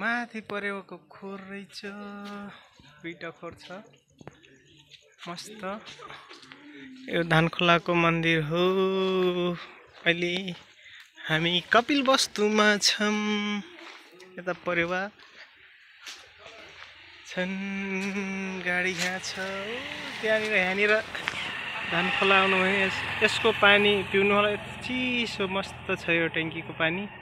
माथि परेको खोर रहेछ, दुईटा खोर छ मस्त। यो धानखोलाको मन्दिर हो। अहिले हामी कपिल वस्तुमा छौँ। यता परेवा छन्, गाडी यहाँ छ। त्यहाँनिर यहाँनिर धानखोला आउनु भने यसको पानी पिउनु होला। चिसो मस्त छ यो ट्याङ्कीको पानी।